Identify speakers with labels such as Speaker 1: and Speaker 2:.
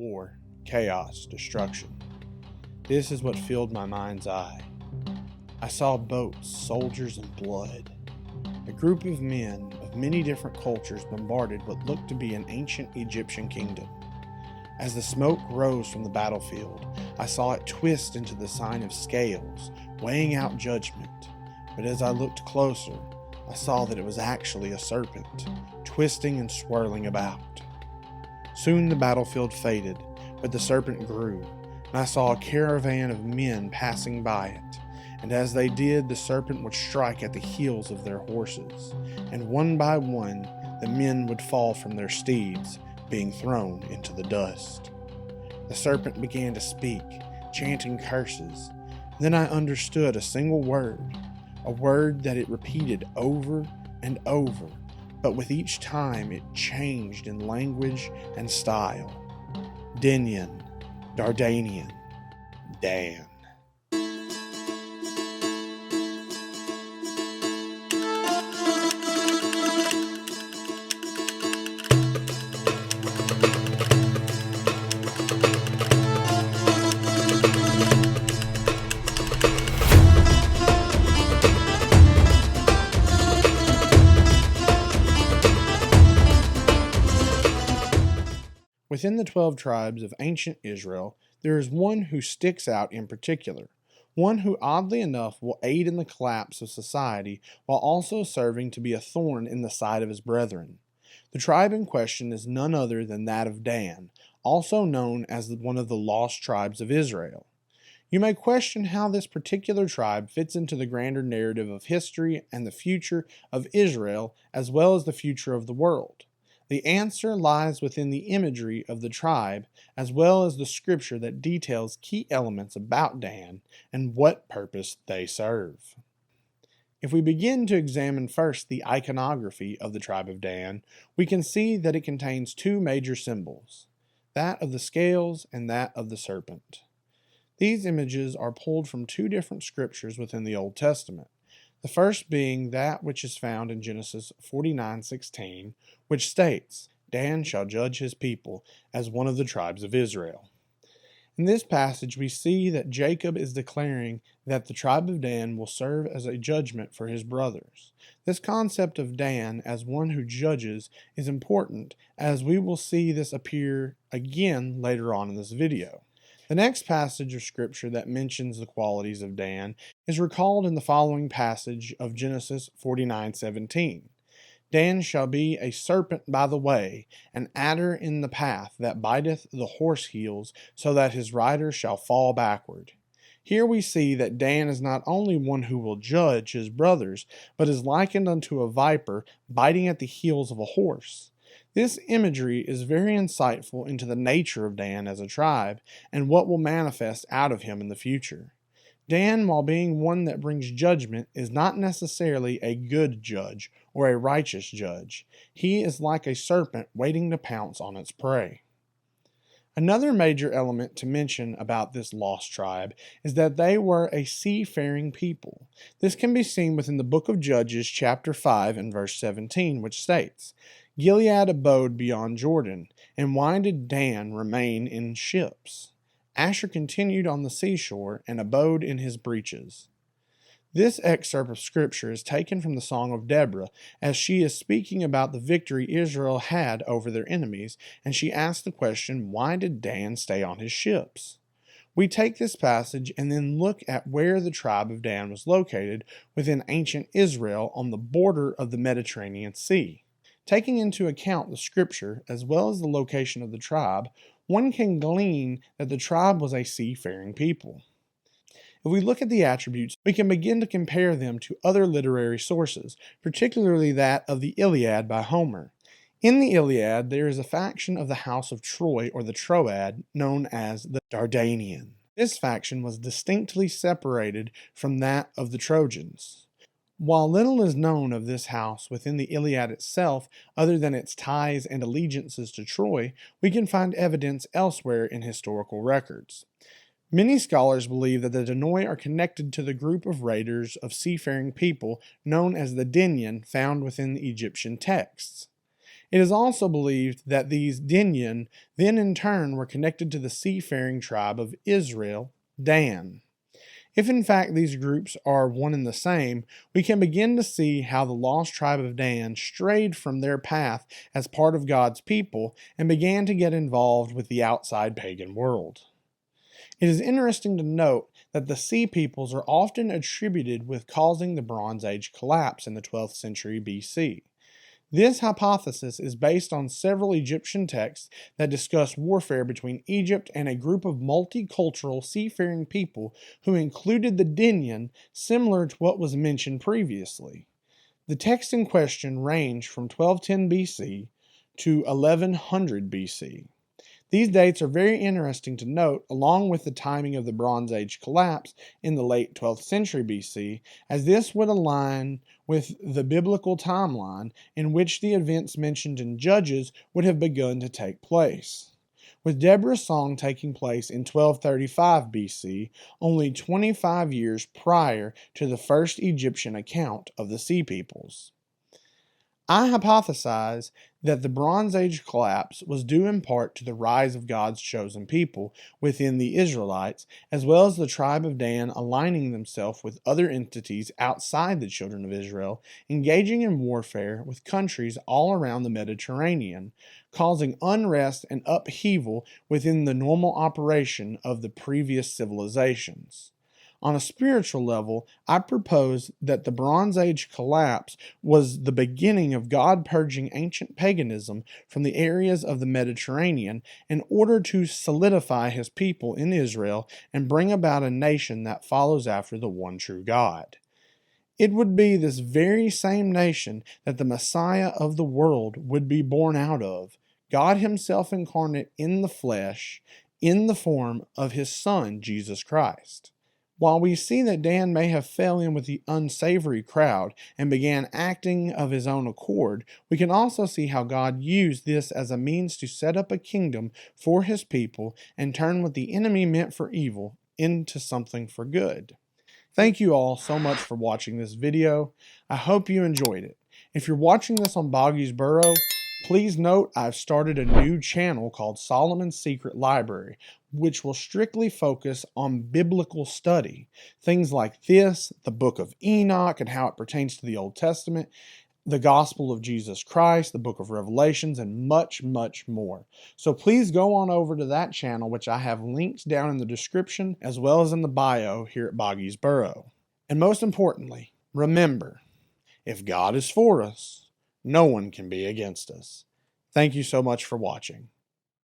Speaker 1: War, chaos, destruction. This is what filled my mind's eye. I saw boats, soldiers, and blood. A group of men of many different cultures bombarded what looked to be an ancient Egyptian kingdom. As the smoke rose from the battlefield, I saw it twist into the sign of scales, weighing out judgment. But as I looked closer, I saw that it was actually a serpent, twisting and swirling about. Soon the battlefield faded, but the serpent grew, and I saw a caravan of men passing by it. And as they did, the serpent would strike at the heels of their horses, and one by one the men would fall from their steeds, being thrown into the dust. The serpent began to speak, chanting curses. Then I understood a single word, a word that it repeated over and over, but with each time it changed in language and style. Denyen, Dardanian, Dan. Within the 12 tribes of ancient Israel, there is one who sticks out in particular, one who oddly enough will aid in the collapse of society while also serving to be a thorn in the side of his brethren. The tribe in question is none other than that of Dan, also known as one of the lost tribes of Israel. You may question how this particular tribe fits into the grander narrative of history and the future of Israel as well as the future of the world. The answer lies within the imagery of the tribe, as well as the scripture that details key elements about Dan and what purpose they serve. If we begin to examine first the iconography of the tribe of Dan, we can see that it contains two major symbols, that of the scales and that of the serpent. These images are pulled from two different scriptures within the Old Testament. The first being that which is found in Genesis 49:16, which states, Dan shall judge his people as one of the tribes of Israel. In this passage, we see that Jacob is declaring that the tribe of Dan will serve as a judgment for his brothers. This concept of Dan as one who judges is important, as we will see this appear again later on in this video. The next passage of scripture that mentions the qualities of Dan is recalled in the following passage of Genesis 49:17. Dan shall be a serpent by the way, an adder in the path that biteth the horse heels, so that his rider shall fall backward. Here we see that Dan is not only one who will judge his brothers, but is likened unto a viper biting at the heels of a horse. This imagery is very insightful into the nature of Dan as a tribe and what will manifest out of him in the future. Dan, while being one that brings judgment, is not necessarily a good judge or a righteous judge. He is like a serpent waiting to pounce on its prey. Another major element to mention about this lost tribe is that they were a seafaring people. This can be seen within the book of Judges chapter 5 and verse 17, which states, Gilead abode beyond Jordan, and why did Dan remain in ships? Asher continued on the seashore and abode in his breeches. This excerpt of scripture is taken from the Song of Deborah, as she is speaking about the victory Israel had over their enemies, and she asks the question, why did Dan stay on his ships? We take this passage and then look at where the tribe of Dan was located within ancient Israel on the border of the Mediterranean Sea. Taking into account the scripture as well as the location of the tribe, one can glean that the tribe was a seafaring people. If we look at the attributes, we can begin to compare them to other literary sources, particularly that of the Iliad by Homer. In the Iliad, there is a faction of the house of Troy, or the Troad, known as the Dardanians. This faction was distinctly separated from that of the Trojans. While little is known of this house within the Iliad itself, other than its ties and allegiances to Troy, we can find evidence elsewhere in historical records. Many scholars believe that the Danae are connected to the group of raiders of seafaring people known as the Denyen found within the Egyptian texts. It is also believed that these Denyen then in turn were connected to the seafaring tribe of Israel, Dan. If in fact these groups are one and the same, we can begin to see how the lost tribe of Dan strayed from their path as part of God's people and began to get involved with the outside pagan world. It is interesting to note that the Sea Peoples are often attributed with causing the Bronze Age collapse in the 12th century BC. This hypothesis is based on several Egyptian texts that discuss warfare between Egypt and a group of multicultural seafaring people who included the Denyen, similar to what was mentioned previously. The texts in question range from 1210 BC to 1100 BC. These dates are very interesting to note, along with the timing of the Bronze Age collapse in the late 12th century BC, as this would align with the biblical timeline in which the events mentioned in Judges would have begun to take place. With Deborah's song taking place in 1235 BC, only 25 years prior to the first Egyptian account of the Sea Peoples. I hypothesize that the Bronze Age collapse was due in part to the rise of God's chosen people within the Israelites, as well as the tribe of Dan aligning themselves with other entities outside the children of Israel, engaging in warfare with countries all around the Mediterranean, causing unrest and upheaval within the normal operation of the previous civilizations. On a spiritual level, I propose that the Bronze Age collapse was the beginning of God purging ancient paganism from the areas of the Mediterranean in order to solidify his people in Israel and bring about a nation that follows after the one true God. It would be this very same nation that the Messiah of the world would be born out of, God himself incarnate in the flesh, in the form of his Son, Jesus Christ. While we see that Dan may have fell in with the unsavory crowd and began acting of his own accord, we can also see how God used this as a means to set up a kingdom for his people and turn what the enemy meant for evil into something for good. Thank you all so much for watching this video. I hope you enjoyed it. If you're watching this on Boggy's Burrow, please note I've started a new channel called Solomon's Secret Library, which will strictly focus on biblical study. Things like this, the book of Enoch and how it pertains to the Old Testament, the Gospel of Jesus Christ, the book of Revelations, and much, much more. So please go on over to that channel, which I have linked down in the description as well as in the bio here at Boggy's Burrow. And most importantly, remember, if God is for us, no one can be against us. Thank you so much for watching.